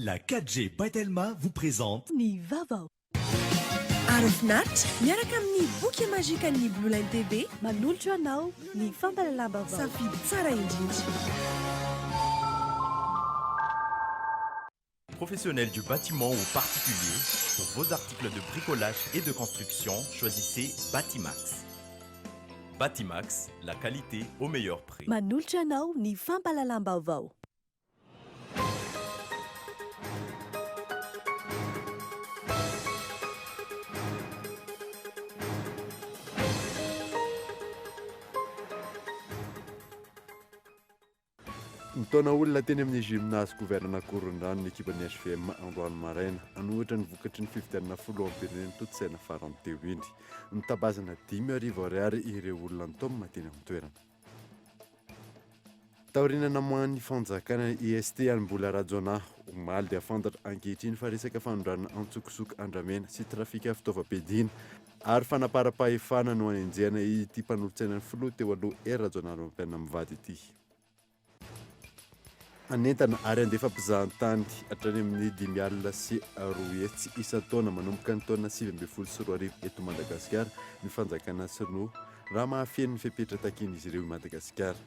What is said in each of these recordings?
La 4G Batelma vous présente Nivava. Arafnat, miaraka amin'ny boky magikan'ny Blue Line TV, manolotra anao ny fampalalamba vao. Safidy tsara indrindra. Professionnels du bâtiment ou particuliers, pour vos articles de bricolage et de construction, choisissez Batimax. Batimax, la qualité au meilleur prix. Manolotra anao ny fampalalamba vao. Nitaona olona teny amin'ny gymnase gouvernement Korondrano ny ekipa ny HVM androany maraina anohatra ny vokatry ny fifidianana folo ampireneny totsaina farany teo indry nitabazana 10,000 ireo olona nitaoma teny amin'ny toerana taorinana moan'ny fanjakana IST any mbola rajona omaly dia fantatra ankehitriny fa resaka fanondrana antsokosoka andramena sy trafika fitaovam-piadiana ary fanapara-pahefana no anenjehana ity mpanolotsainan'ny filoha teo aloha rajonaro ampiana mivady ity anentana ary andefa mpizahan-tany hatrany amin'ny 5 sy 2 hetsy isan-taona manomboka ny taona 2024 eto Madagasikara ny fanjakana Sinoa raha mahafeno ny fepetra takin'izy ireo i Madagasikara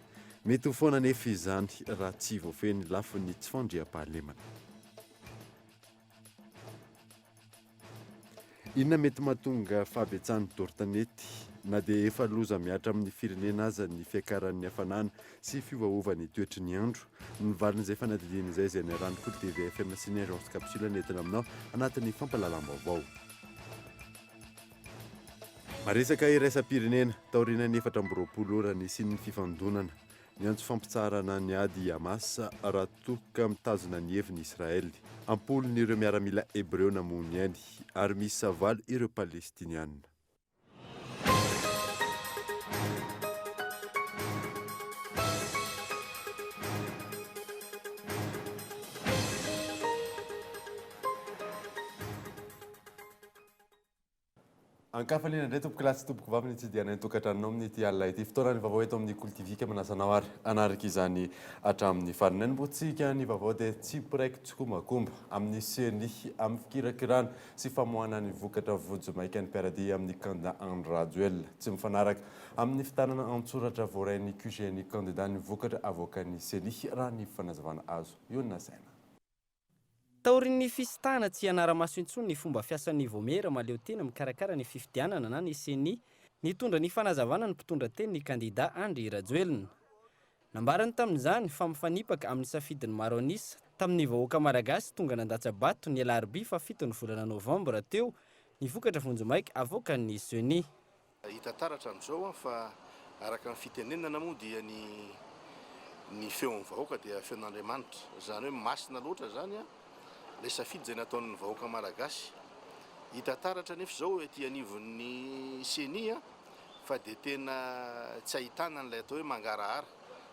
mety ho foana nefa izany raha tsy voafeny lafiny tsy fandriam-pahalemana inona mety mahatonga fahabetsahany tortanety na dia efa loza miatra amin'ny firenena aza ny fiakaran'ny hafanana sy fiovaovany toetry ny andro ny valin'izay fanadidina izay izay ny rano koa TVFM sy ny agence capsule nentina aminao anatin'ny fampalalamba-vao maresaka iraisam-pirenena taoriana ny 4 orany sy ny fifandonana ny antso fampitsarana ny ady Hamas raha toka mitazona ny heviny Israely ampolon'ireo miaramila Hebreo namony ainy ary misy savaly ireo Palestiniana Ankafaliana indray tompoko lasy tompoko vavy ny tsidiana ny tokatranonao amin'ny ity alina ity fotoana ny vaovao eto amin'ny koltivika manasanao ary anaraka izany hatramin'ny farany ny mbotsika ny vaovao dia tsy piraiky tsokomakomba amin'ny seny amin'ny fikirakirana sy famoahana ny vokatra vojomaika ny mpiaradia amin'ny candidat Andry Rajoelina tsy mifanaraka amin'ny fitanana antsoratra voarain'ny QG ny candidat ny vokatra avokan'ny seny raha ny fanazavana azo io nasaina taorin'ny fisitahana tsy anara-maso intsony ny fomba fiasan'ny vomera maleo tena mikarakara ny fifidianana na ny seni nitondra ny fanazavana ny mpitondra teny ny kandida Andry Rajoelina nambarany tamin'izany fa mifanipaka amin'ny safidiny maro anisa tamin'ny vahoaka malagasy tonga nandatsabato ny alarobia fa 7 ny volana novambra teo ny vokatra vonjomaika avokan'ny seni hita taratra amin'izao fa araka ny fitenenana moa dia ny feon'ny vahoaka dia feon'Andriamanitra zany hoe masina loatra zany le safidy zay nataon'ny vahoaka malagasy hita taratra nefa zao ety anivon'ny seni fa dia tena tsy ahitana n'ilay atao hoe mangarahara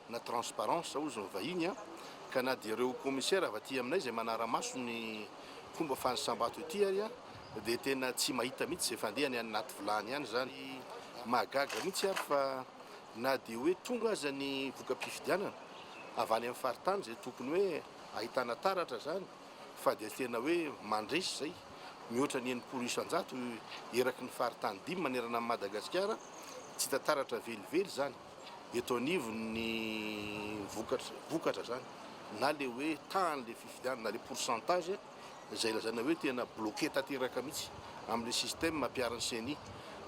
na transparence ozy ny vahiny ka na dia ireo commissaire avy aty aminay zay manara-maso ny fomba fanisambato ity ary dia tena tsy mahita mihitsy zay fandehany any anaty vilany ihany zany mahagaga mihitsy ary fa na dia hoe tonga aza ny voka-pifidianana avy any amin'ny faritany zay tokony hoe ahitana taratra zany fa dia tena hoe mandresy zay mihoatra ny 900 eraky ny faritany 5 manerana amin'ny Madagasikara tsy tataratra velively zany eto anivon'ny vokatra zany na le hoe tany le fifidianana na le pourcentage zay lazana hoe tena bloqué tateraka mihitsy amin'ny système mampiaran'ny seni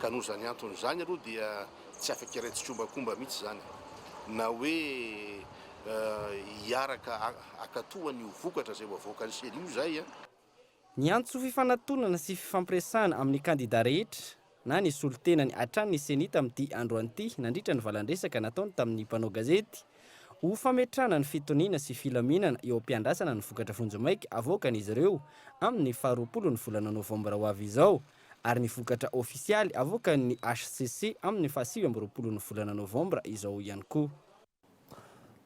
ka noho zany antony zany aloha dia tsy afaka iraitsytrombakomba mihitsy zany na hoe hiaraka akatohany io vokatra zay voavoakany seny io zay ny antso fifanantonana sy fifampiresahana amin'ny kandida rehetra na ny solotenany hatrany ny seni tamin'ity androany ity nandritra ny valandresaka nataony tamin'ny mpanao gazety ho fametrana ny fitoniana sy filaminana eo am-piandrasana ny vokatra vonjomaika avoakan'izy ireo amin'ny 20 ny volana novambra ho avy izao ary ny vokatra ofisialy avoakan'ny HCC amin'ny 20 ny volana novambra izao ihany koa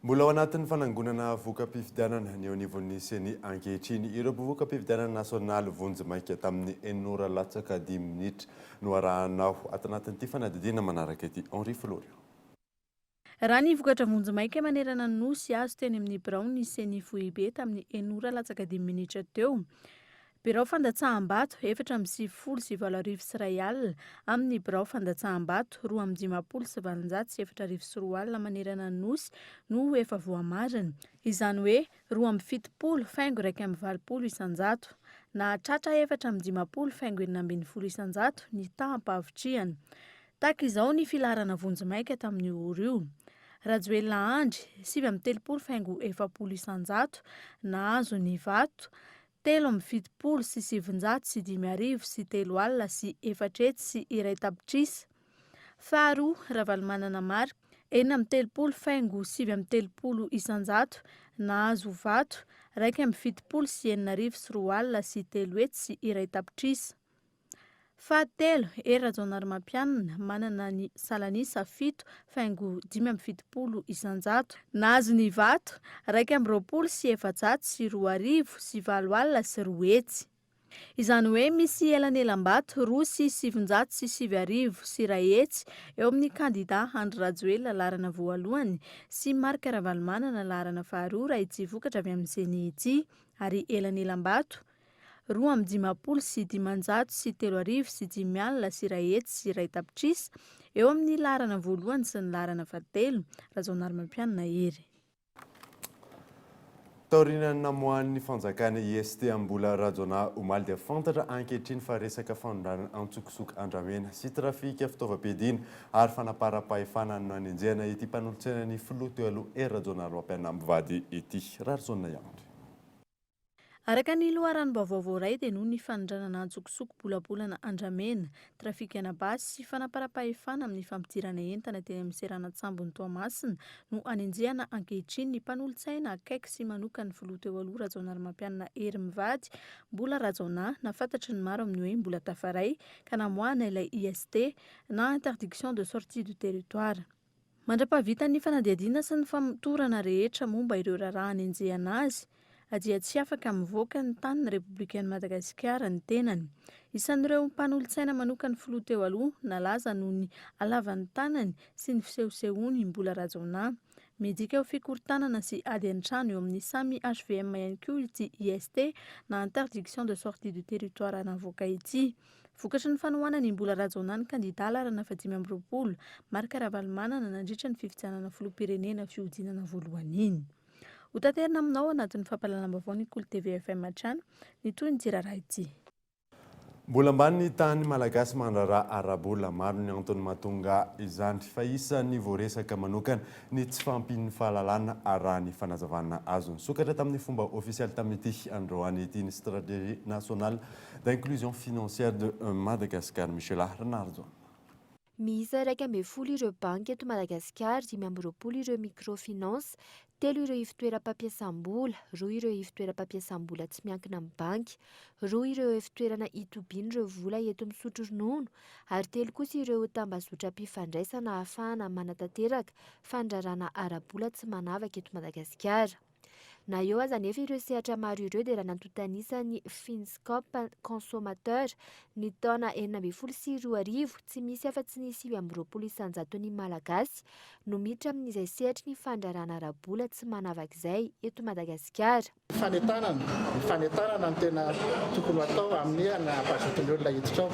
mbola ao anatin'ny fanangonana voka-pifidianana ny eo anivon'ny seni ankehitriny ireo voka-pifidianana nasionaly vonjomaika tamin'ny 9:10 minitra no arahanao ato anatin'ity fanadidina manaraka ity Henri Florio raha ny vokatra vonjy-maika manerana ny nosy azo teny amin'ny birao ny seny foibe tamin'ny enora latsaka 10 minitra teo. Birao fandatsaham-bato 4.70 amin'ny birao fandatsaham-bato 2.704 manerana ny nosy no efa voamarina. Izany hoe 2.70 faingo 1.20 isanjato na tratra 4.50 faingo 4.20 isanjato ny tahampavitriana. Tahaka izao ny filarana vonjy-maika tamin'ny ora io. Rajoelina Andry 7.30 faingo 40 isanjato na azo ny vato 7.70 sy 700 sy 500 sy 3 alina sy 4 sy 1 tapitrisa. Faharoa Ravalomanana Marika 4.30 faingo 7.30 isanjato na azo vato 2.70 sy 4 sy 4 alina sy 3 sy 1 tapitrisa. Fahatelo Rajaonary Mampianina manana ny salanisa 7 faingo 5.70 isanjato na azo ny vato 2.20 sy 400 sy 2 sy 4 alina sy 2 hetsy. Izany hoe misy elanelam-bato 2 sy 700 sy 7 sy 1 hetsy eo amin'ny kandida Andry Rajoelina larana voalohany sy Marika Ravalomanana larana faharoa raha itsy vokatra avy amin'izany itsy, ary elanelam-bato 2.50 sy 500 sy 3 sy 5 alina sy 1 hetsy sy 1 tapitrisa eo amin'ny larana voalohany sy ny larana fahatelo. Rajaonary Mampianina ery. Taorian'ny namohan'ny fanjakana IST ambola Rajona omaly dia fantatra ankehitriny fa resaka fanondrana antsokotsoko andramena sy trafika fitaovam-piadiana ary fanaparam-pahefana no anenjehana ity mpanolotsena ny filoha teo aloha Rajaonary Mampianina mivady ity. Rarzona ihany. Araka ny loharanom-baovao iray dia noho ny fanondranana antsokosoko bolabolana andramena, trafika anabasy sy fanaparam-pahefana amin'ny fampidirana entana teny amin'ny Serana-Tsambony Toamasina no anenjehana ankehitriny ny mpanolotsaina akaiky sy manoka ny filoha teo aloha Rajaonary Mampianina ery mivady mbola Rajona nafantatry ny maro amin'ny hoe mbola tafaray ka namoahana ilay IST na interdiction de sortie du territoire. Mandra-pahavita ny fanadihadiana sy ny famotorana rehetra momba ireo raharaha anenjehana azy, dia tsy afaka mivoaka ny tanin'ny Repoblikan'i Madagasikara ny tenany. Isan'ireo mpanolotsaina manoka ny filoha teo aloha nalaza noho ny alavan'ny tanany sy ny fisehosehoany mbola Rajona. Midika eo fikorontanana sy ady an-trano eo amin'ny samy HVM ihany koa ity IST na interdiction de sortie du territoire navoaka ity. Vokatry ny fanohanana ny mbola Rajona ny kandida larana 520 Marika Ravalomanana nandritra ny fifidianana filoham-pirenena fihodinana voalohany iny. Ho tanterina aminao anatin'ny fampahalalam-baovao ny Kolo TV FM Matrano ny toy ny tsiraraha ity. Mbola ambany ny tany malagasy mandraraha arabola maro ny antony mahatonga izany fa isan'ny voaresaka manokana ny tsy fampin'ny fahalalana arahany fanazavana azo ny sokatra tamin'ny fomba ofisialy tamin'ity androany ity ny stratégie nationale d'inclusion financière de Madagascar. Michel Renardo. Miisa 2.10 ireo banky eto Madagasikara, 5.20 ireo microfinance, 3 ireo ivitoeram-pampiasam-bola, 2 ireo ivitoeram-pampiasam-bola tsy miankina amin'ny banky, 2 ireo ivitoerana itobiana ireo vola eto misotro ronono, ary 3 kosa ireo tambazotra mpifandraisana ahafahana manatanteraka fandrarana ara-bola tsy manavaka eto Madagasikara. Na eo aza nefa ireo sehatra maro ireo dia raha nantontanisany Finscop consommateur ny taona 2024 tsy misy afa-tsy ny 5.20 isanjato ny malagasy no miditra amin'izay sehatra ny fandrarana ara-bola tsy manavaka izay eto Madagasikara. Fanentanana no tena tokony atao amin'ny anampazoton'ny olona hiditra ao.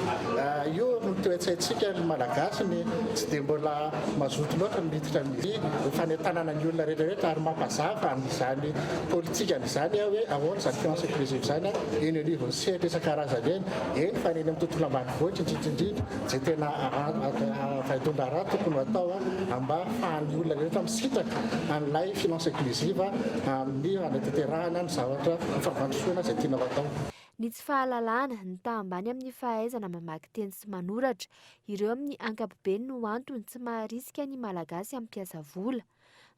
Io no toetsaintsika ny malagasy ny tsy dia mbola mazoto loatra ny miditra amin'ny fanentanana ny olona rehetrarehetra ary mampazava amin'izany politika n'izany hoe ahoana izany finance inclusive izany eny anivon'ny sehatra isan-karazany eny fa eny amin'ny tontolo ambanivohitra indrindrindrindra izay tena vaidona raha tokony atao mba ahafahan'ny olona rehetra misitraka amin'ilay finance inclusive amin'ny anatanterahana ny zavatra fampandrosoana izay tiana atao. Ny tsy fahalalana, ny tahambany amin'ny fahaizana mamaky teny sy manoratra, ireo amin'ny ankapobeny no antony tsy maharisika ny malagasy amin'ny mpiasa vola.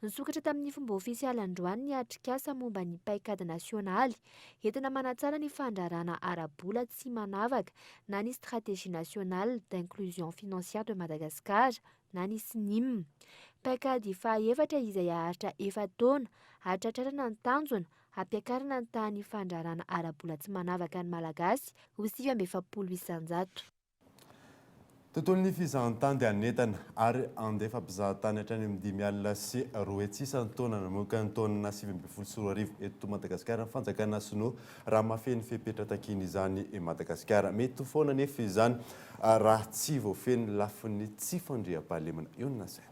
Nisokatra tamin'ny fomba ofisialy androany ny atrikasa momba ny paikady nasionaly entina manatsara ny fandrarana ara-bola tsy manavaka na ny stratégie nationale d'inclusion financière de Madagascar na ny SNIM. Paikady faha-efatra izay aharitra 7 taona, atratrarana ny tanjona, ampiakarana ny tahan'ny fandrarana ara-bola tsy manavaka ny malagasy ho 5.70 isanjato. tontolon'ny fizahantany dia anentana ary andefa mpizahatany hatrany amin'ny 5 alina sy 2 isan-taona namoaka ny taonina 2024 eto Madagasikara. Ny fanjakana Sinoa raha mafeny fepetra takiny izany i Madagasikara. Mety foana nefa izany raha tsy voafeny lafin'ny tsy fandriam-pahalemana. Io no nasaina.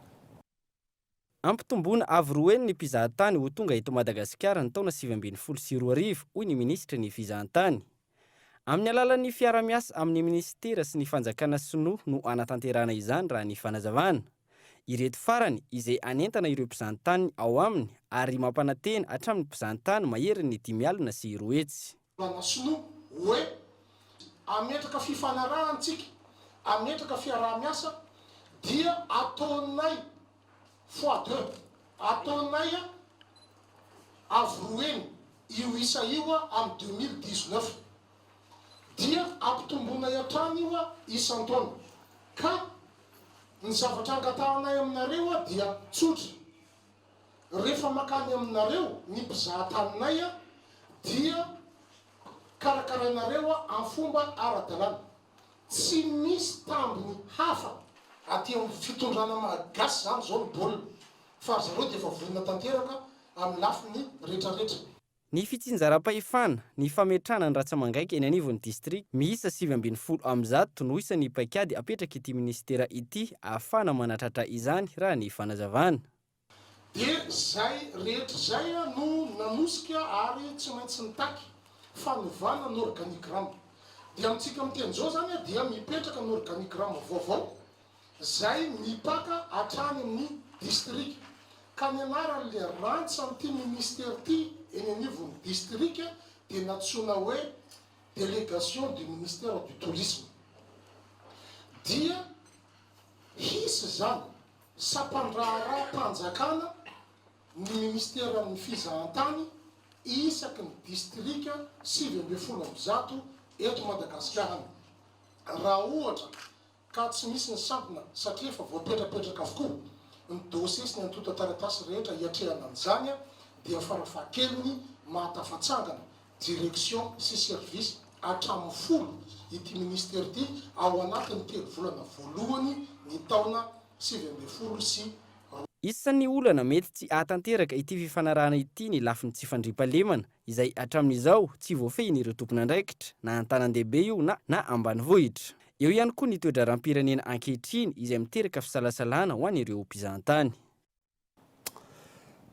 Ampitomboana avy roa ny mpizahatany ho tonga eto Madagasikara ny taona 2024 hoy ny ministra ny fizahantany. Amin'ny alalan'ny fiara-miasa amin'ny ministera sy ny fanjakana Sinoa no anatanterana izany raha ny fanazavana. Ireto farany izay anentana ireo mpizahantany ao aminy ary mampanantena hatramin'ny mpizahantany mahery ny 5 alina sy 2 hetsy. Sinoa hoe ametraka fifanarahantsika, ametraka fiara-miasa dia ataonay x2, ataonay avroeny io isa io amin'ny 2019 dia ampitomboana hatrany io isan-taona. Ka ny zavatra angatahanay aminareo dia tsotra. Rehefa makany aminareo ny mpizahatanay dia karakarainareo amin'ny fomba ara-dalàna. Tsy misy tambiny hafa aty amin'ny fitondrana malagasy zany zao ny baolina. Fa zareo dia efa vonona tanteraka amin'ny lafiny rehetrarehetra. Ny fitsinjaram-pahefana, ny fametrana ny ratsamangaiky eny anivon'ny distrikt miisa 7 am'zato no isan'ny paikady apetraka ity ministera ity ahafana manatratra izany raha ny fanazavana. Dia zay rehetra zay no nanosika ary tsy maintsy nitaky fanovana ny organigramme. Dia amintsika miteny zao zany dia mipetraka ny organigramme vaovao zay mipaka hatrany amin'ny distrikt. Ka ny anaran'le rantsa amin'ity ministère ity eny anivon'ny district dia natsoina hoe délégation du ministère du tourisme. Dia hisy zany sampandraharaha-panjakana ny ministère amin'ny fizahantany isaky ny district 7 am'zato eto Madagasikara. Raha ohatra ka tsy misy ny sampona satria efa voapetrapetraka avokoa ny dossier sy ny antota taratasy rehetra hiatrehana an'izany dia farafahakeliny mahatafatsangana direction sy service hatramin'ny 10 ity ministère ity ao anatin'ny 3 volana voalohany ny taona 2024 sy Isan'ny olana mety tsy ahatanteraka ity fifanarahana ity ny lafin'ny tsy fandriam-pahalemana izay hatramin'izao tsy voafehiny ireo tompon'andraikitra na an-tanan-dehibe io na ambanivohitra. Eo ihany koa ny toe-dram-pirenena ankehitriny izay miteraka fisalasalana ho an'ireo mpizahantany.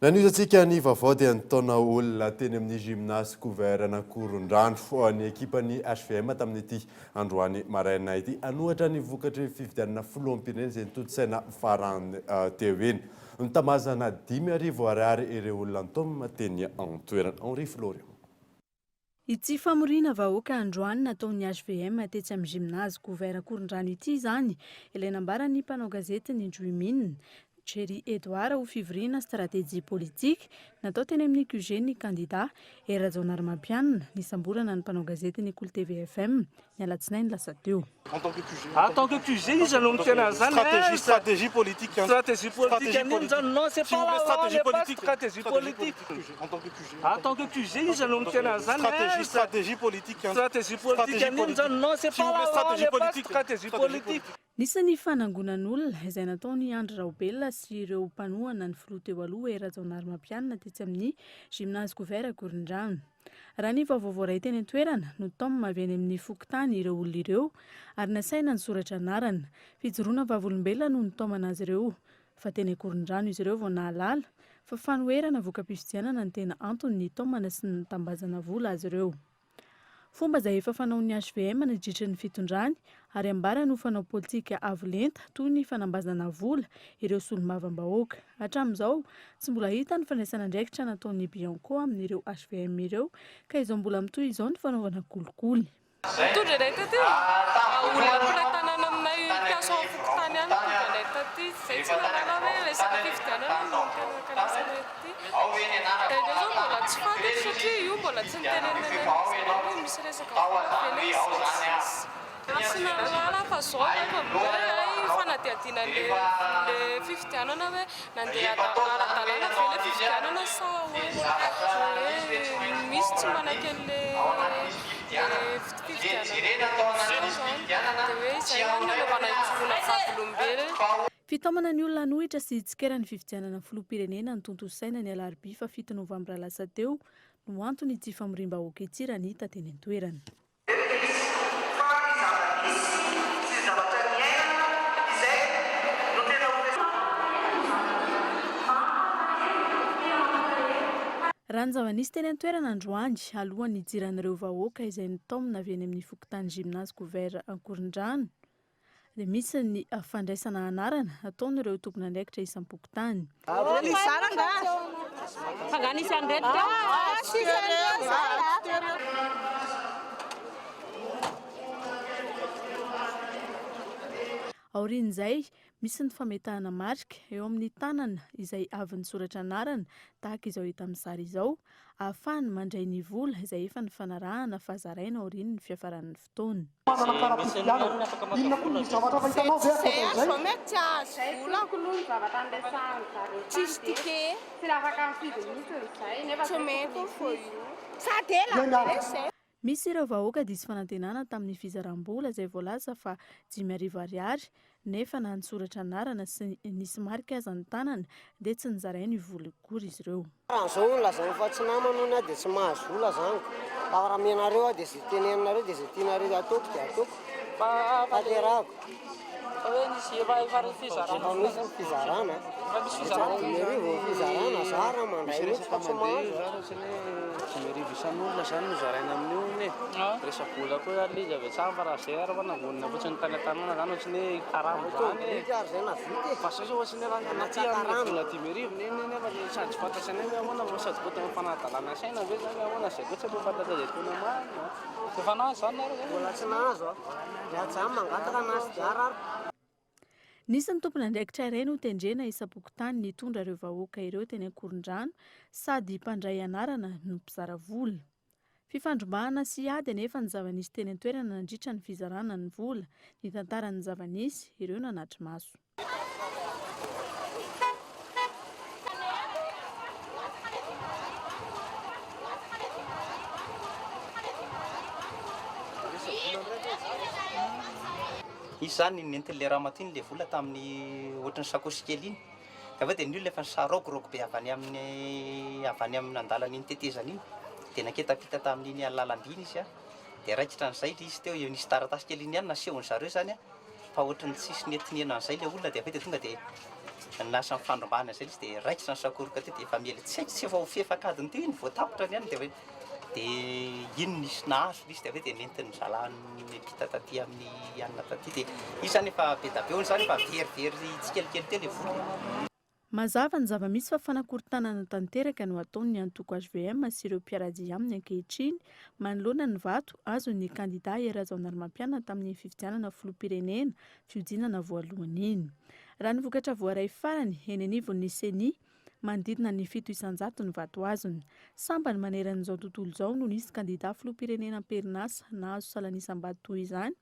Nanizatsika ny vaovao dia nitaona olona teny amin'ny gymnase couvert na Korondrano ny ekipany HVM tamin'ity androany maraina ity anohatra ny vokatry fifidianana filoham-pirenena izay nitotsaina farany teo eny. Nitamazana 5,000 ariary ireo olona nitaoma teny an-toerana. Henri Florian. Ity famorina vahoaka androany nataon'ny HVM tetsy amin'ny gymnase couvert Korondrano ity izany ilay nambarany mpanao gazety ny Joimine Jerry Edouard ho fivoriana stratégie politique natao teny amin'ny QG ny candidat Erazao Narmampianina ny samborana ny mpanao gazety ny Cool TV FM ny alatsinainy lasa teo. En tant que QG, ils ont une stratégie politique. Stratégie politique. Non, c'est pas la stratégie politique. Stratégie politique. En tant que QG, ils ont une stratégie politique. Stratégie politique. Non, c'est pas la stratégie politique. Nisan'ny fanangonan'olona izay nataony Andry Raobelona sy ireo mpanohana ny filoha teo aloha Erazao Narmampianina tetsy amin'ny gymnase couvert Korondrano. Raha ny vaovao iray teny an-toerana no taoma maveny amin'ny fokontany ireo olona ireo ary nasaina ny soratra anarana. Fijoroana vavolombelona no nitaomana azy ireo. Fa teny Korondrano izy ireo vao nahalala fa fanoherana voka-pifidianana ny tena antony ny taomana sy ny tambazana vola azy ireo. Fomba izay efa fanaon'ny HVM nandritra ny fitondrany ary ambarany ho fanao politika avolenta toy ny fanambazana vola ireo solombavambahoaka. Hatramin'izao tsy mbola hita ny fandraisana andraikitra nataon'ny Bianco amin'ireo HVM ireo ka izao mbola mitohy izao ny fanaovana kolikoly. Tondra ilay taty olona mpiray tanàna aminay mpiasa ao fokontany any tondra ilay taty izay tsy nanala hoe resaka fifidianana no tena kalasana ity. Dia zao mbola tsy fantatra satria io mbola tsy nitenenana hoe misy resaka vola tsy nalala fa zao hoe fanadihadiana le fifidianana hoe nandeha ara-dalàna ve le fifidianana sa hoe misy tsy manaky an'le Fitaomana ny olona anohitra sy tsikerany fifidianana filoham-pirenena ny tontolo saina ny alarobia fa 7 novambra lasa teo no antony tsy famorim-bahoaka itsy raha ny hita teny an-toerana. Raha ny zava-nisy teny an-toerana androany alohan'ny hijiran'ireo vahoaka izay nitaomina avy any amin'ny fokontany gymnase couvert Ankorondrano dia misy ny fandraisana anarana ataon'ireo tompon'andraikitra isam-pokotany. Aorian'izay misy ny fametahana marika eo amin'ny tanana izay avy ny soratra anarana tahaka izao hita amin'ny sary izao ahafahany mandray ny vola izay efa ny fanarahana fahazaraina aoriany ny fiafaran'ny fotoana. Misy ireo vahoaka diso fanantenana tamin'ny fizaram-bola izay voalaza fa 5,000 ariary nefa na ny soratra anarana sy nisy marika aza ny tanana dia tsy nizaray ny vola gory izy ireo. Rahan'izao no lazany fa tsy namana dia tsy mahazo vola zany. Raha menareo dia izay tenenareo dia izay tianareo ataoko dia ataoko. Tanterako. Misy fizarana. Fizarana zara mandray mihitsy fa tsy mahazo. Merivo isan'olona zany no zaraina amin'io ne resa vola koa alizy avy atsara fa raha zay ara fa nangonina fotsiny tany an-tanana zany ohatsy ny hoe karamo zany fa sasa ohatsy ny raha anaty amin'ny vola 10,000 nefa sady tsy fantatsa ny hoe ahoana sady koa tena fanadalana saina ve zany ahoana zay koa tsy efa fantatra zay tona marina efa nahazo zany nareo vola tsy nahazo zany mangataka nazy diara. Nisy ny tompon'andraikitra iray no tendrena isam-pokotany nitondra ireo vahoaka ireo teny Ankorondrano sady mpandray anarana no mpizara vola. Fifandrombahana sy ady anefa ny zava-nisy teny an-toerana nandritra ny fizarana ny vola, ny tantaran'ny zava-nisy ireo nanatry maso. Izy zany nentin'le raha matiny le vola tamin'ny ohatrany sakosy kely iny. Avy dia nio lefa sarogoroko be avany amin'ny andalana iny tetezana iny. Dia naketapita tamin'iny alalam-by iny izy dia raikitra an'izay izy teo nisy taratasy kely iny ihany nasehony zareo zany fa ohatrany tsisy nentinena an'izay le olona dia avy dia tonga dia nasa mifandrombahana izay izy dia raikitra ny sakoroka teo dia efa miela tsy efa ho fefakadiny teo iny vao tapotra ny ihany dia ino nisy nahazo izy dia avy dia nentin'ny zalany mpita taty amin'ny anina taty dia izy zany efa be da be hono zany efa verivery tsikelikely teo le vola. Mazava ny zava-misy fa fanakorontanana tanteraka no ataony ny antoko HVM sy ireo mpiaradia aminy ankehitriny manoloana ny vato azo ny kandida Herazao Narimanpiana tamin'ny fifidianana filoham-pirenena fiodinana voalohany iny. Raha ny vokatra voaray farany eny anivon'ny CENI mandidina ny 700 ny vato azony. Sambany maneran'izao tontolo izao no nisy kandida filoham-pirenena am-perinasa nahazo salanisam-bady toy izany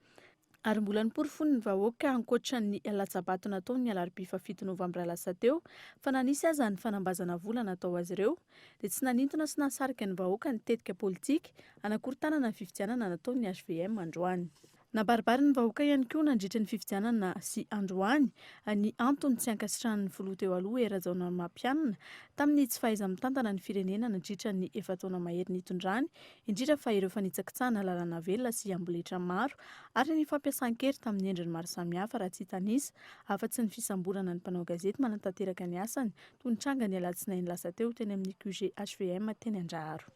ary mbola niporofony ny vahoaka ankoatran'ny latsabato nataony ny alarobia fa 7 novambra lasa teo fa nanisy aza ny fanambazana vola natao azy ireo dia tsy nanintona sy nasarika ny vahoaka ny tetika politika anakorontanana ny fifidianana nataony ny HVM androany. Nabaribary ny vahoaka ihany koa nandritra ny fifidianana sy androany ny antony tsy ankasitrahan'ny filoha teo aloha Herazao Narimanpiana tamin'ny tsy fahaiza-mitantana ny firenena nandritra ny efa taona mahery nitondrany indrindra fa ireo fanitsakitsahana lalana velona sy amboletra maro ary ny fampiasan-kery tamin'ny endriny maro samihafa raha tsy hitanisa afa-tsy ny fisamborana ny mpanao gazety manantanteraka ny asany toy ny tranga ny alatsinainy lasa teo teny amin'ny QG HVM teny Andraharo.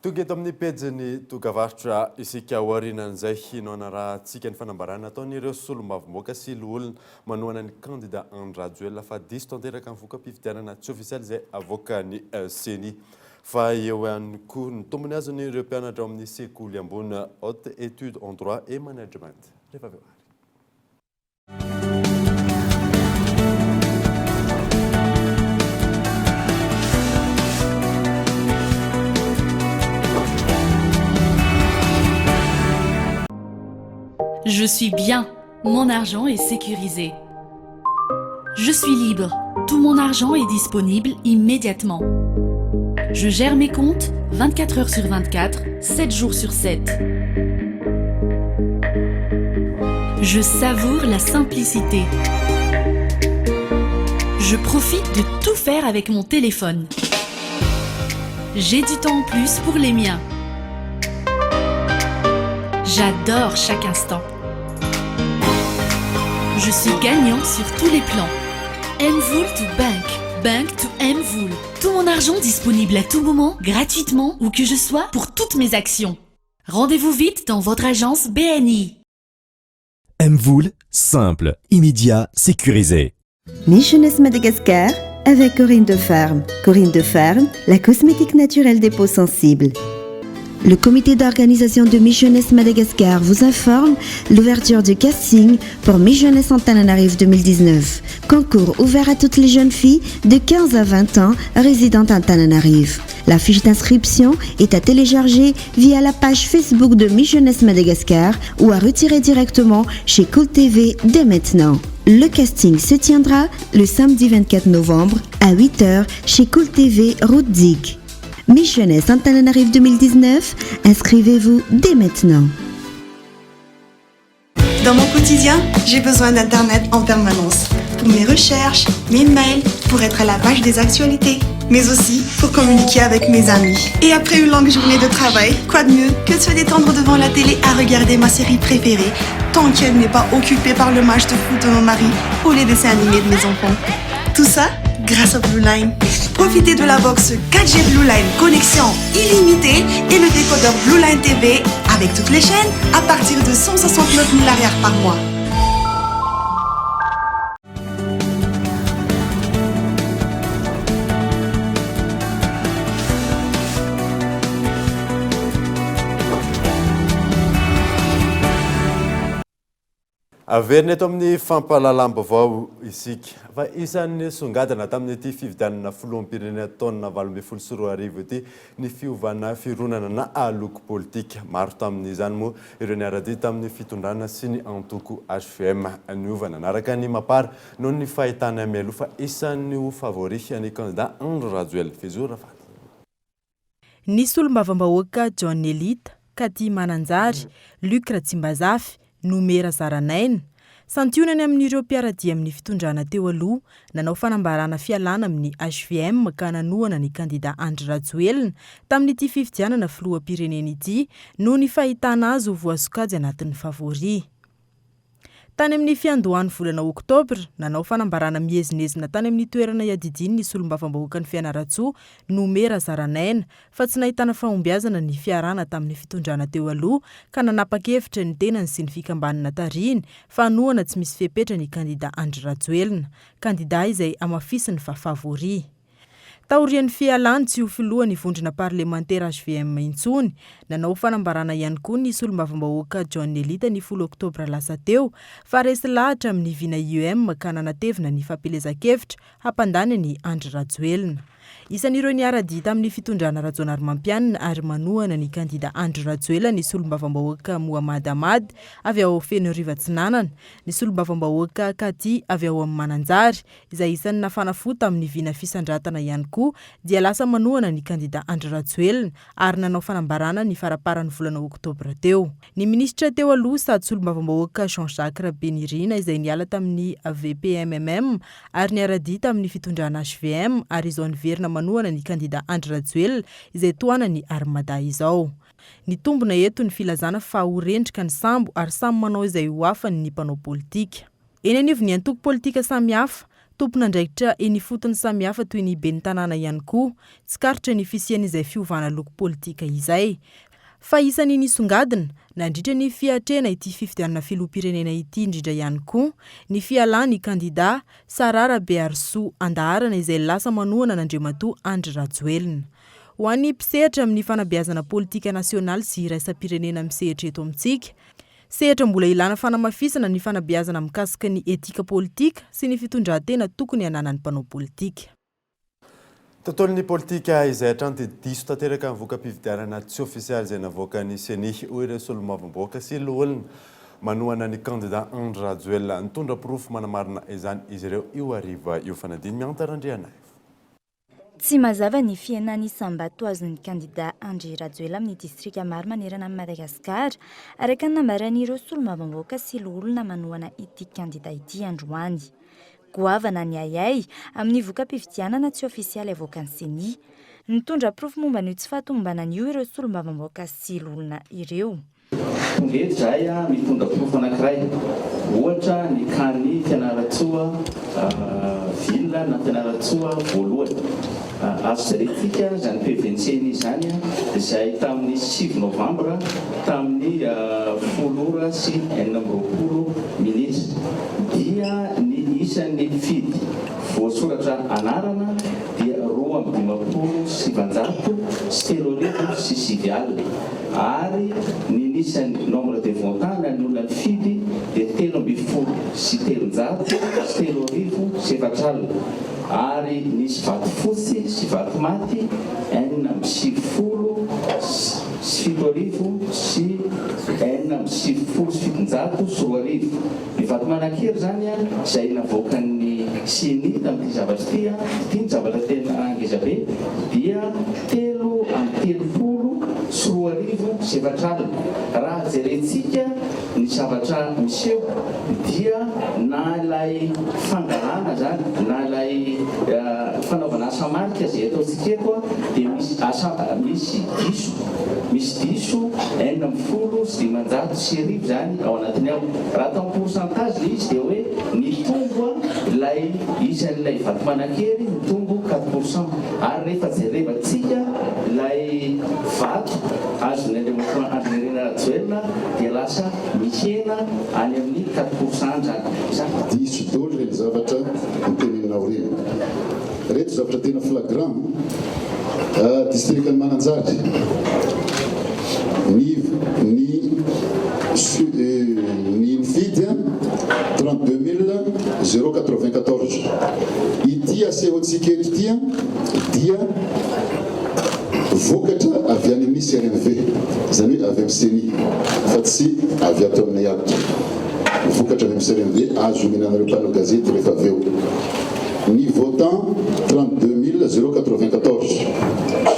Tonga eto amin'ny pejiny tokavarotra isika aorianan'izay hinona raha tsika ny fanambarana ataon'ireo solombavomboaka sy loholona manohana ny kandida Andry Rajoelina fa diso tanteraka amin'ny voka-pifidianana tsy ofisialy izay avoakany CENI. Fa eo ihany koa ny tombony azon'ireo mpianatra amin'ny sekoly ambony haute étude en droit et management. Rehefa avy eo. Je suis bien, mon argent est sécurisé. Je suis libre, tout mon argent est disponible immédiatement. Je gère mes comptes 24 heures sur 24, 7 jours sur 7. Je savoure la simplicité. Je profite de tout faire avec mon téléphone. J'ai du temps en plus pour les miens. J'adore chaque instant. Je suis gagnant sur tous les plans. Mvoul to Bank, Bank to Mvoul. Tout mon argent disponible à tout moment, gratuitement, où que je sois, pour toutes mes actions. Rendez-vous vite dans votre agence BNI. Mvoul, simple, immédiat, sécurisé. Miss Jeunesse Madagascar avec Corinne de Farm. Corinne de Farm, la cosmétique naturelle des peaux sensibles. Le comité d'organisation de Miss Jeunesse Madagascar vous informe l'ouverture du casting pour Miss Jeunesse Antananarivo 2019. Concours ouvert à toutes les jeunes filles de 15 à 20 ans résidant à Antananarivo. La fiche d'inscription est à télécharger via la page Facebook de Miss Jeunesse Madagascar ou à retirer directement chez Cool TV dès maintenant. Le casting se tiendra le samedi 24 novembre à 8h chez Cool TV Route Zig. Miss Jeunesse Antananarivo 2019, inscrivez-vous dès maintenant. Dans mon quotidien, j'ai besoin d'Internet en permanence. Pour mes recherches, mes mails, pour être à la page des actualités, mais aussi pour communiquer avec mes amis. Et après une longue journée de travail, quoi de mieux que de se détendre devant la télé à regarder ma série préférée, tant qu'elle n'est pas occupée par le match de foot de mon mari ou les dessins animés de mes enfants. Tout ça grâce au Blue Line. Profitez de la box 4G Blue Line connexion illimitée et le décodeur Blue Line TV avec toutes les chaînes à partir de 169 000 arrières par mois. Averina eto amin'ny fampahalalam-baovao isika fa isan'ny songadina tamin'ity fividianana filoham-pirenena taona 2024 ity ny fiovana fironana na aloko politika maro tamin'izany moa ireo niara-dia tamin'ny fitondrana sy ny antoko HVM niovana naraka ny mapara noho ny fahitana amelo fa isan'ny ho favori ny candidat Andro Rajoelina Fezora fa nisy olombavambahoaka John Nelita, Kati Mananjary, Luc Ratsimbazafy, Nomera Zaranaina santionany amin'ireo mpiaradia amin'ny fitondrana teo aloha nanao fanambarana fialana amin'ny HVM ka nanohana ny candidat Andro Rajoelina tamin'ity fifidianana filoham-pirenena ity noho ny fahitana azy ho voasokajy anatin'ny favori. Tany amin'ny fiandohany volana Oktobra, nanao fanambarana miezinezina tany amin'ny toerana iadidiny ny solombavambahoaka ny Fianarantsoa Nomera Zaranaina fa tsy nahitana fahombiazana ny fiarana tamin'ny fitondrana teo aloha ka nanapa-kevitra ny tenany sy ny fikambanana tariny fa hanohana tsy misy fepetra ny candidat Andro Rajoelina, candidat izay amafisiny fa favori. Taorian'ny fialany tsy ho filohan'ny vondrona parlementaire HVM intsony, nanao fanambarana ihany koa ny solombavambahoaka John Nelita ny 10 Oktobra lasa teo fa resy lahatra amin'ny vina UM ka nanatevina ny fampelezan-kevitra hampandany ny Andro Rajoelina. Isan'ireo niara-dia tamin'ny fitondrana Rajaonarymampianina ary manohana ny candidat Andro Rajoelina ny solombavambahoaka Mohamad Ahmad avy ao Feno Rivatsinanana, ny solombavambahoaka Kati avy ao amin'ny Mananjary izay isan'ny nafanafo tamin'ny vina fisandratana ihany koa dia lasa manohana ny candidat Andro Rajoelina ary nanao fanambarana ny faraparan'ny volana Oktobra teo. Ny ministra teo aloha sady solombavambahoaka Jean-Jacques Rabenirina izay niala tamin'ny VPMMM ary niara-dia tamin'ny fitondrana HVM ary izao niverina manohana ny candidat Andro Rajoelina izay toana ny Armada izao. Ny tombona eto ny filazana fa ho rendrika ny sambo ary samy manao izay ho afany ny mpanao politika. Eny anivony antoko politika samihafa, tompona andraikitra eny fotony samihafa toy ny ben'ny tanàna ihany koa, tsy karitra ny fisian'izay fiovana loko politika izay. Fa isan'ny nisongadina, nandritra ny fiatrena ity fifidianana filoham-pirenena ity indrindra ihany koa, ny fialany candidat Sarara Bearso andaharana izay lasa manohana n'Andriamatoa Andro Rajoelina. Ho an'ny mpisehatra amin'ny fanabeazana politika nasionaly sy iraisam-pirenena misehatra eto amintsika, sehatra mbola ilana fanamafisana ny fanabeazana mikasika ny etika politika sy ny fitondran-tena tokony hananan'ny mpanao politika. Tontolon'ny politika izay hatranty diso tanteraka amin'ny voka-pifidianana tsy ofisialy izay navoaka ny CENI hoy ireo solombavambahoaka sy lohalona manohana ny candidat Andro Rajoelina nitondra pirofo manamarina izany izy ireo io hariva io fanadiny miantarandriana. tsy mazava ny fiainany isambato azon'ny kandida Andry Rajoelina amin'ny distrika maro manerana amin'ny Madagasikara araka ny nambaran'ireo solombavambaoaka sy olona manohana ity kandida ity androany. Goavana ny ayay amin'ny voka-pifidianana tsy ofisialy avoakan'ny CENI. Nitondra profo momba n'io tsy fahatombanana io ireo solombavambaoaka sy olona ireo. Tongeto zahay mitondra profo anankiray. Ohatra ny kany fianaratsoa villa na fianaratsoa voalohany. Azo zarentsika zany PVNC zany izay tamin'ny 6 novambra tamin'ny 10 sy 20 minitra dia ny isan'ny fidy voasoratra anarana dia 2,700 sy 3,9 ary ny isan'ny nombre de votant ny olona fidy dia 3,10 sy 300 sy 3,700 ary nisy vato fotsy sy vato maty 4,7 sy 7,000 sy 4,700 sy 2,000. Ny vato manankely zany izay navoakan'ny CENI tamin'ity zavatra ity, ity ny zavatra tena angeza be dia 3,30 sy 2,700. Raha jerentsika ny zavatra miseho dia na ilay fangalana zany na ilay fanaovana asa marika zay ataontsika eto dia misy diso 4,0 sy 500 sy 1,000 zany ao anatiny ao. Raha atao pourcentage le izy dia hoe mitombo ilay isan'ilay vato manankely mitombo 4%. Ary rehefa jerevantsika ilay vato azon'andriamanitra Andry Rajoelina dia lasa mihena any amin'ny 4% zany. Diso daholo reny zavatra miteneninao reny. Reto zavatra tena flagrant distriktan'ny Mananjary. Ny fidy 32 094. Ity asehontsika eto ity dia vokatra avy any amin'ny CRMV, zany hoe avy amin'ny CENI fa tsy avy ato aminay ato. Vokatra avy amin'ny CRMV azo minanareo mpanao gazety rehefa avy eo. Ny votant 32 094,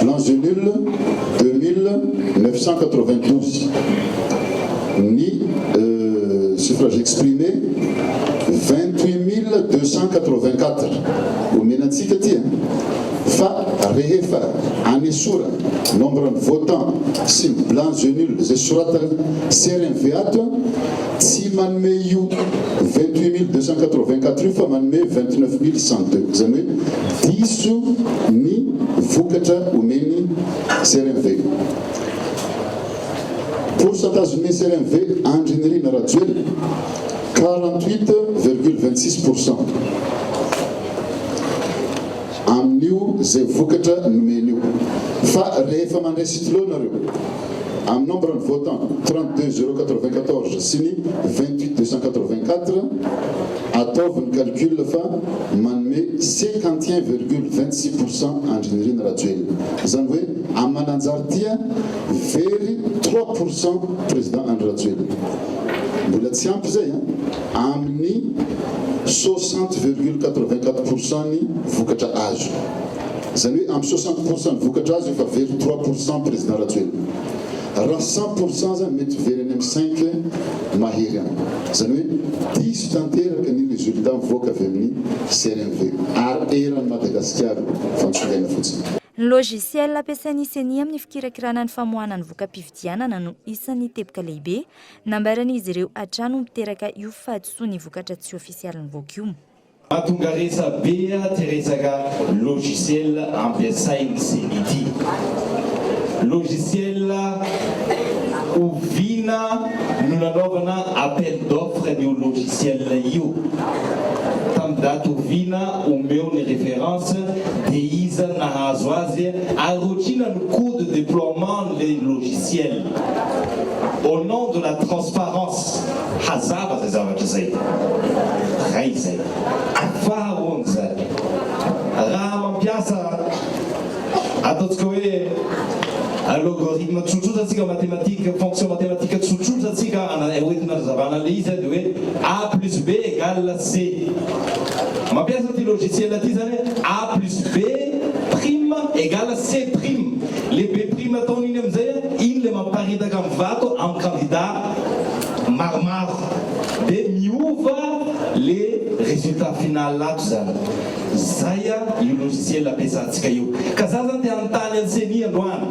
blanc et nul 2992, ni suffrage exprimé 28 284. Omenantsika ty fa rehefa anesora nombre ny votant sy blanc et nul zay sorata CRMV ato tsy manome io 28 284 io fa manome 29 102. Zany hoe diso ny vokatra omeny CRMV. Pourcentage omeny CRMV Andry Rajoelina 48,26%. Amin'io zay vokatra nomeny io. Fa rehefa mandray sitilo nareo amin'ny nombre ny votant 32 094 sy ny 28 284 ataovy ny calcul fa manome 51,26% Andry Rajoelina. Zany hoe amin'ny Mananjary tia very 3% président Andry Rajoelina. Mbola tsy ampy zay amin'ny 60,84% ny vokatra azo. Zany hoe amin'ny 60% ny vokatra azo efa very 3% président Rajoelina. Raha 100% zany mety very any amin'ny 5 mahery any. Zany hoe diso tanteraka ny résultat mivoaka avy amin'ny CRMV ary eran'ny Madagasikara fantsongaina fotsiny. Ny logiciel ampiasain'ny CENI amin'ny fikirakirana ny famoahana ny voka-pifidianana no isan'ny teboka lehibe nambaran'izy ireo hatrano miteraka io fahadisoa ny vokatra tsy ofisialy ny voaka io. Mahatonga resabe teresaka logiciel ampiasain'ny CENI ity. Logiciel ovina no nanaovana appel d'offre io logiciel io. Tamin'ny daty ovina omeo ny référence dia izy nahazo azy arotrina ny coût de déploiement les logiciels. Au nom de la transparence, hazava zay zavatra zay. Ray zay. Faharoany zay. Raha mampiasa ataontsika hoe algorithme tsotsotra atsika mathématique, fonction mathématique tsotsotra atsika hoentina razavana le izy dia hoe A plus B égale C. Mampiasa ty logiciel ty zany A plus B prime égale C prime. Les B prime ataon'iny amizay iny le mamparitaka amin'ny vato amin'ny candidat maromaro. De miova les résultats final ato zany. Zay io logiciel ampiasantsika io. Ka za zany te anontany any seni androany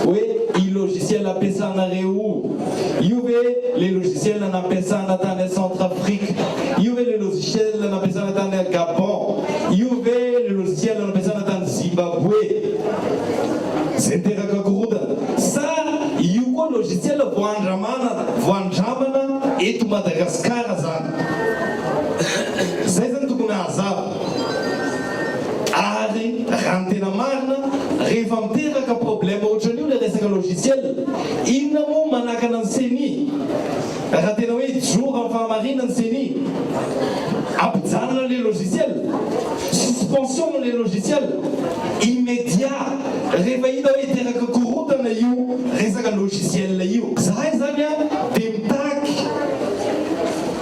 hoe i logiciel ampiasanareo io ve le logiciel nampiasana tany a Centrafrique, io ve le logiciel nampiasana tany a Gabon, io ve le logiciel nampiasana tany Zimbabwe. Zay teraka korodana. Sa io koa logiciel voandramana eto Madagasikara zany. Zay zany tokony hazava. Ary raha ny tena marina rehefa miteraka problème ohatran'io le resaka logiciel, inona moa manakana ny seni? Raha tena hoe jour amin'ny fahamarina ny seni, ampijanona le logiciel, suspension le logiciel immédiat rehefa hita hoe teraka korotana io resaka logiciel io. Zahay zany de mitaky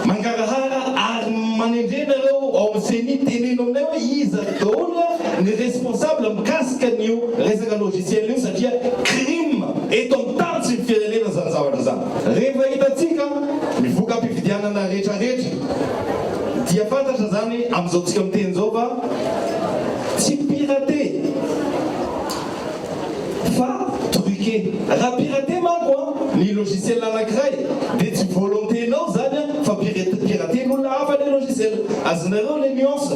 mangarahara ary manendrenareo ao amin'ny seni teneno aminay hoe iza daholo ny responsable mikasika an'io resaka logiciel io satria crime eto amin'ny tany sy ny firenena zany zavatra zany. Rehefa hitatsika mivoaka ampifidianana rehetrarehetra dia fantatra zany amin'izao tsika miteny zao fa tsy piraté fa truqué. Raha piraté manko ny logiciel anankiray de tsy volonténao zany fa piraté n'olona hafa le logiciel. Azonareo le nuance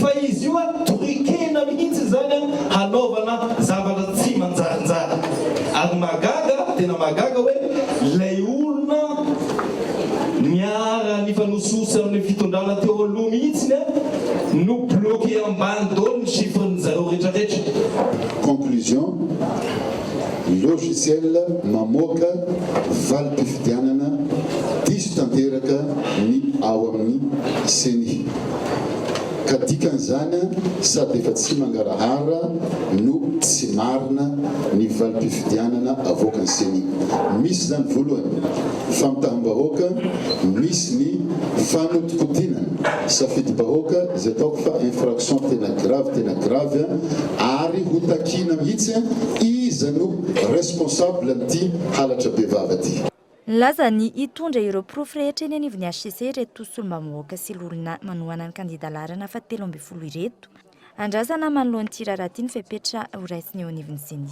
fa izy io truquena mihitsy zany hanaovana zavatra tsy manjarinjary. Ary magaga tena magaga hoe lay olona niara nifanososy amin'ny fitondrana teo aloha mihitsy no bloqué ambany daholo ny chiffre-ny zareo rehetrarehetra. Conclusion, logiciel mamoaka valim-pifidianana diso tanteraka ny ao amin'ny seni. Ka dikan'izany sady efa tsy mangarahara no tsy marina ny valim-pifidianana avoaka ny seni. Misy zany voalohany famitavam-bahoaka, misy ny fanotokotinana safidy-bahoaka izay ataoko fa infraction tena grave ary ho takina mihitsy iza no responsable an'ity halatra bevava ty. Laza ny hitondra ireo profy rehetra eny anivon'ny HCC reto solombavambahoaka sy lolona manohana ny kandida larana fa 13 ireto. Andrasana manoloan'ny tirarahatiny fepetra ho raisiny eo anivon'ny seni.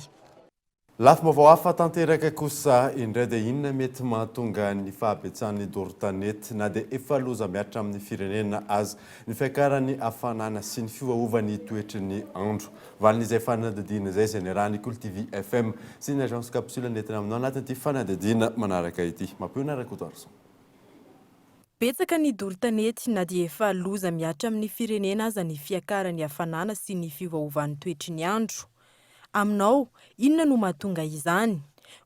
Lafim-baovao hafa tanteraka kosa indray dia inona mety mahatonga ny fahabetsan'ny dorotanety na dia efa loza miaritra amin'ny firenena azy ny fiakarany hafanana sy ny fiovaovany toetry ny andro. Valin'izay fanadidina izay izay niarahany Cool TV FM sy ny agence capsule nentina aminao anatin'ity fanadidina manaraka ity. Mampiona Rakotorson. Betsaka ny dorotanety na dia efa loza miaritra amin'ny firenena aza ny fiakarany hafanana sy ny fiovaovan'ny toetry ny andro. Aminao, inona no mahatonga izany?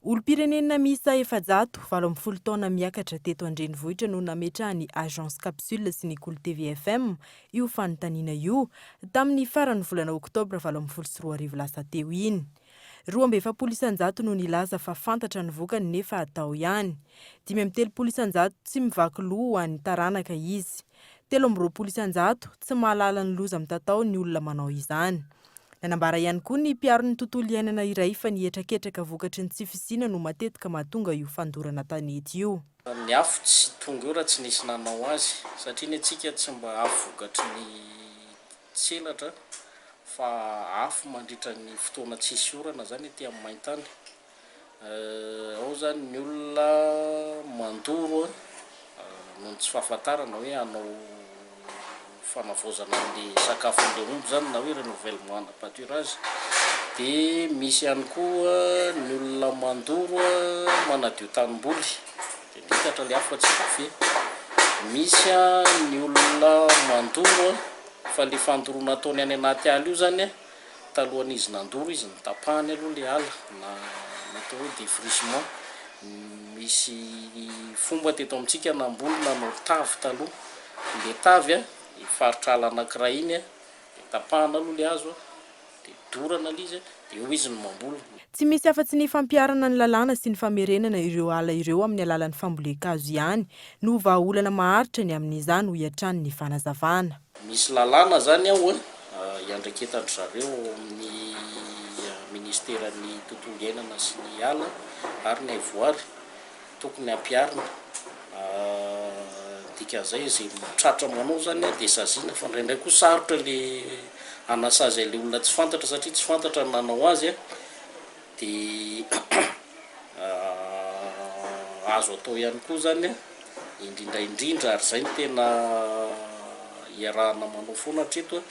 Olom-pirenena miisa 770 taona miakatra teto Andrenivohitra no nametrahany agence capsule sy ny Cool TV FM io fanontaniana io tamin'ny faran'ny volana Oktobra 2024 lasa teo iny. 270 isanjato no nilaza fa fantatra ny vokany nefa atao ihany. 530 isanjato tsy mivaky loha ho an'ny taranaka izy. 320 isanjato tsy mahalala ny loza mitatao ny olona manao izany. Nanambara ihany koa ny mpiaro ny tontolo iainana iray fa nietraketraka vokatry ny tsy fisina no matetika mahatonga io fandorana tanety io. Ny afo tsy tonga eo raha tsy nisy nanao azy satria ny antsika tsy mba afo vokatry ny tselatra fa afo mandritra ny fotoana tsisy orana zany ety amin'ny maintany. Ao zany ny olona mandoro no tsy fahafantarana hoe hanao fanavozana amin'ny sakafon'ilay omby zany na hoe renouvellement na pâturage. Dia misy ihany koa ny olona mandoro manadio tanimboly dia nitatra le afo tsy vafe. Misy ny olona mandoro fa le fandoroana ataony any anaty ala io zany talohan'izy nandoro izy nitapahany aloha le ala na natao hoe défrichement. Misy fomba teto amintsika namboly nanao tavy taloha, le tavy faritra ala anankiray iny tapahana aloha le hazo dia dorana izy dia eo izy no mamboly. Tsy misy afa-tsy ny fampiarana ny lalàna sy ny famerenana ireo ala ireo amin'ny alalan'ny famboleka-hazo ihany no vahaolana maharitra ny amin'izany ho iatrany ny fanazavana. Misy lalàna zany ao iandraketan-dry zareo amin'ny ministeran'ny tontolo iainana sy ny ala ary ny aivoary tokony ampiarina dikan'izay zay mitratra manao zany dia saziana fa indraindray koa sarotra le anasazy le olona tsy fantatra satria tsy fantatra ny nanao azy a dia azo atao ihany koa zany a indrindraindrindra ary zay ny tena iarahana manao foana hatreto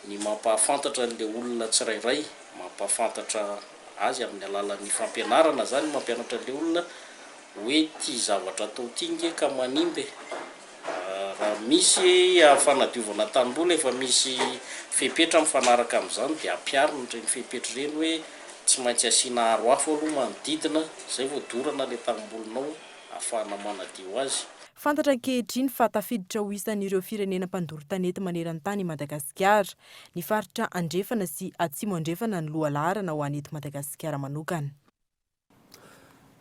ny mampahafantatra n'le olona tsirairay mampahafantatra azy amin'ny alalan'ny fampianarana zany mampianatra le olona hoe ty zavatra atao tingy ka manimby raha misy fanadiovana tanimbola efa misy fepetra mifanaraka amin'izany dia ampiarina reny fepetra reny hoe tsy maintsy asiana aro hafa aloha manodidina zay voadorana le tanimbolinao ahafahana manadio azy. Fantatra ankehitriny fa tafiditra ho isan'ireo firenena mpandoro-tanety maneran-tany i Madagasikara, ny faritra andrefana sy atsimo andrefana ny lohalarana ho an'eto Madagasikara manokana.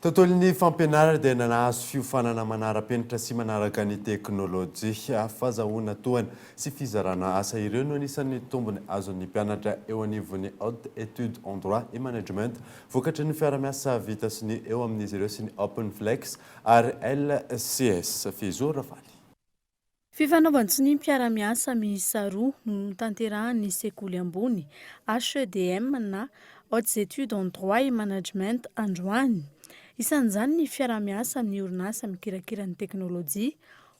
Tontolon'ny fampianarana dia nahazo fiofanana manara-penitra sy manaraka ny teknôlôjia fahazahoana tohana sy fizarana asa ireo no anisan'ny tombony azon'ny mpianatra eo anivon'ny haute étude en droit et management vokatry ny fiara-miasa vita sy ny eo amin'izy ireo sy ny Open Flex ary LCS Fizora Valy. Fifanaovana sy ny mpiara-miasa miisa roa no tanterahan'ny sekoly ambony HEDM na hautes études en droit et management androany. Isan'izany ny fiara-miasa amin'ny orinasa mikirakira ny teknôlôjia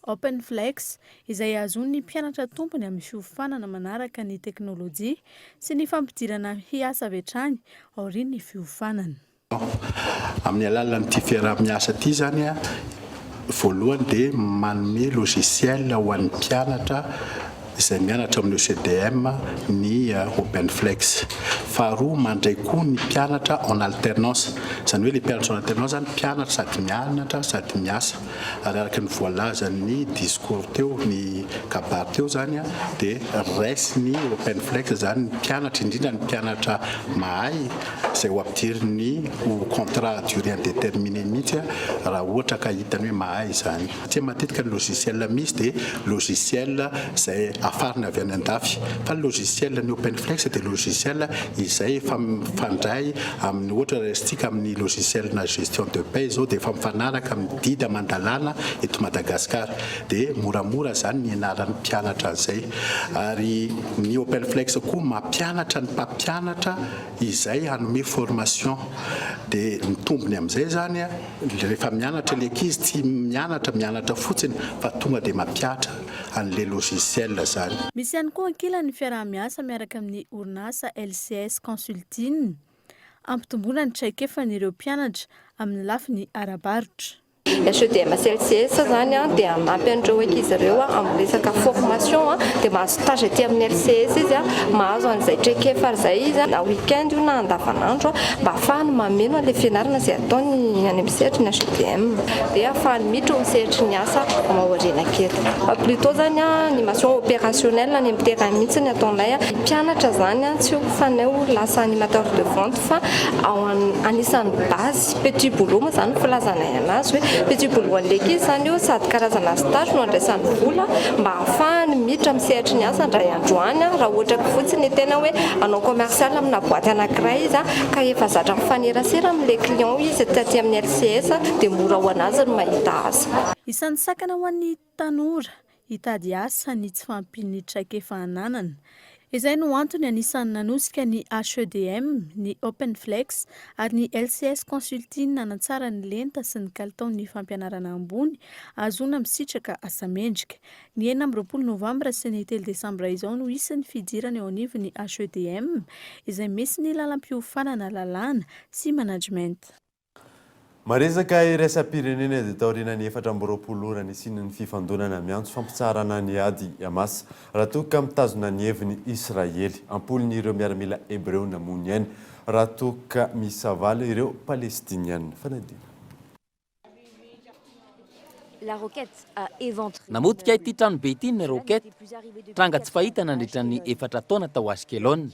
Open Flex izay azon'ny mpianatra tompony amin'ny fiofanana manaraka ny teknôlôjia sy ny fampidirana hiasa avy hatrany aorian'ny fiofanana. Amin'ny alalan'ity fiara-miasa ity zany a voalohany dia manome logiciel ho an'ny mpianatra izay mianatra amin'ny CDM ny Open Flex. Faharoa mandray koa ny mpianatra en alternance. Izany hoe le mpianatra en alternance zany mpianatra sady mianatra sady miasa. Ary araka ny voalazan'ny discours teo ny kabary teo zany a dia raisy ny Open Flex zany ny mpianatra indrindra ny mpianatra mahay izay ho ampidiriny ho contrat durée indéterminée mihitsy raha ohatra ka hitany hoe mahay zany. Satria matetika ny logiciel misy dia logiciel izay afarina avy any andafy fa ny logiciel ny Open Flex dia logiciel izay fandray amin'ny ohatra restika amin'ny logiciel na gestion de paie zao dia efa mifanaraka amin'ny didy amandalana eto Madagasikara dia moramora zany ny anaran'ny mpianatra an'izay. Ary ny Open Flex koa mampianatra ny mpampianatra izay hanome formation dia ny tombony amin'izay zany a rehefa mianatra le ankizy tsy mianatra fotsiny fa tonga dia mampiatra an'le logiciel zany. Misy ihany koa ankilan'ny fiara-miasa miaraka amin'ny orinasa LCS Consulting ampitomboana ny traikefan'ireo mpianatra amin'ny lafiny ara-barotra. HEDM LCS zany dia mampianatra ankizy ireo amin'ny resaka formation dia mahazo stage aty amin'ny LCS izy mahazo an'izay traikefa zay izy na weekend io na andavanandro mba ahafahany mameno an'ilay fianarana izay ataony any amin'ny sehatry ny HEDM dia ahafahany miditra amin'ny sehatry ny asa maoriana kely. Plutôt zany animation opérationnelle any amin'ny terrain mihitsy ny ataonay mpianatra zany tsy ho fanao lasa animateur de vente fa anisan'ny base petit boulot moa zany filazanay anazy hoe petit boulot an'leky izy zany io sady karazana stage no andraisany vola mba ahafahany miditra amin'ny sehatry ny asa ndray androany raha ohatra ka fotsiny tena hoe anao commercial amina boaty anankiray izy ka efa zatra mifanerasera amin'ilay client izy taty amin'ny LCS dia mora ho anazy no mahita asa. Isan'ny sakana ho an'ny tanora hitady asa ny tsy fampin'ny traikefa ananana. Izay no antony anisan'ny nanosika ny HEDM, ny Open Flex ary ny LCS Consulting nanatsara ny lenta sy ny kalitaon'ny fampianarana ambony azona misitraka asa mendrika. Ny 9 Novambra sy ny 3 Desambra izao no isan'ny fidirana eo anivon'ny HEDM izay misy ny lalam-piofanana lalàna sy management. Maresaka iraisam-pirenena dia taorianany 420 ora ny sininy fifandonana miantso fampitsarana ny ady Hamas raha toa ka mitazona ny heviny Israely ampolin'ireo miaramila hébreu namony ainy raha toa ka misavaly ireo palestiniana. Fanadina. Namotika ity trano be ity ny rokety tranga tsy fahita nandritra ny 4 taona tao Ashkelon.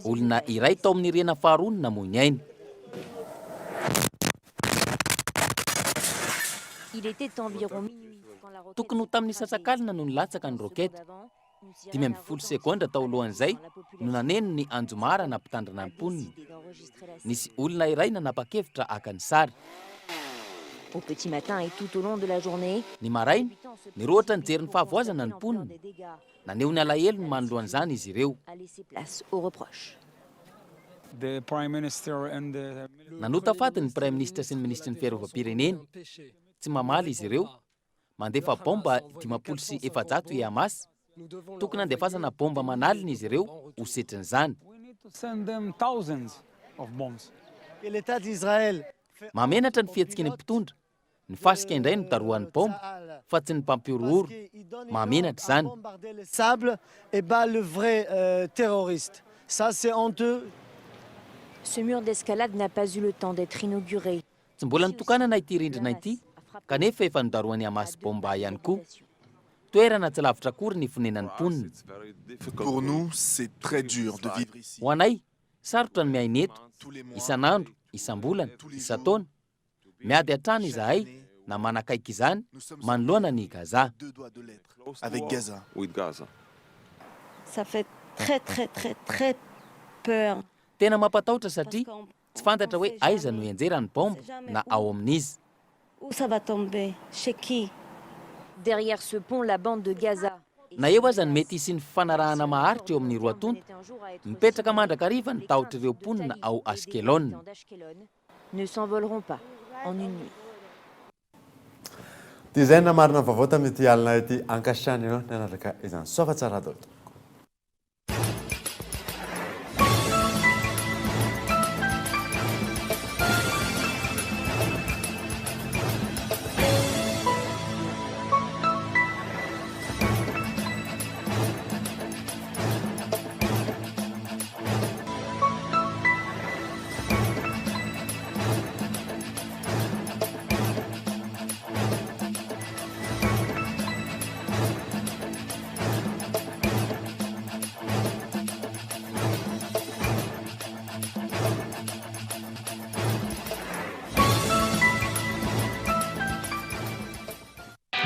Olona iray tao amin'ny rena faharoa ny namony ainy. Tokony ho tamin'ny sasakalina no nilatsaka ny rokety 10 sekondra tao alohan'izay no naneno ny anjomara nampitandrina ny mponina. Nisy olona iray nanapa-kevitra aka ny sary. Au petit matin et tout au long de la journée, Ny maraina niroatra nijery ny fahavoazana ny mponina. Naneho ny alahelo ny manoloan'izany izy ireo. a laissé place aux reproches. Nanota faty ny Prime Ministre sy ny Ministry ny Fiarovam-pirenena. Tsy mamaly izy ireo. Mandefa bomba 500 EMAS. Tokony andefasana bomba manalina izy ireo ho setrin'izany. Mamenatra ny fihetsikiny mpitondra. Ny fasika indray no taroan'ny bomba fa tsy ny mpampiororo. Mamenatra izany. Sable et bat le vrai terroriste. Ça c'est honteux. Ce mur d'escalade n'a pas eu le temps d'être inauguré. Tsy mbola nitokanana ity rindrina ity kanefa efa nidaroany Hamas bomba ihany koa. Toerana tsy lavitra akory ny fonenan'ny mponina. Pour nous, c'est très dur de vivre ici. Ho anay, sarotra ny miaina eto, isan'andro, isam-bolana, isa-taona. Miady hatrany izahay na manakaiky izany manoloana ny Gaza. Avec Gaza. Ça fait très peur. Tena mampatahotra satria tsy fantatra hoe aiza no ianjerany bomba na ao amin'izy. Où ça va tomber? Chez qui? Derrière ce pont, la bande de Gaza. Na eo aza ny mety hisy ny fifanarahana maharitra eo amin'ny roatonta. Mipetraka mandrakariva ny tahotra ireo mponina ao Ashkelon. Ne s'envoleront pas en une nuit. Dia izay namarina vaovao tamin'ity alina ity ankasitrany ianao nanaraka izany sofa tsara daholo.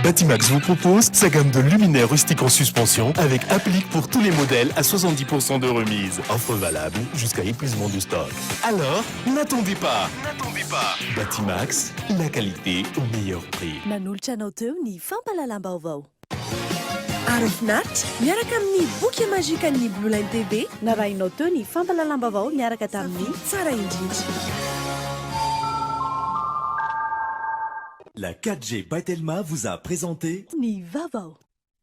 Batimax vous propose sa gamme de luminaires rustiques en suspension avec applique pour tous les modèles à 70% de remise. Offre valable jusqu'à épuisement du stock. Alors, n'attendez pas. Batimax, la qualité au meilleur prix. Nanolotra anao teo ny fampalalam-baovao. Ary finaritra miaraka amin'ny boky mazika ny Blue Line TV narahinao teo ny fampalalam-baovao miaraka tamin'ny tsara indrindra. La 4G by Telma vous a présenté Ni Vavao.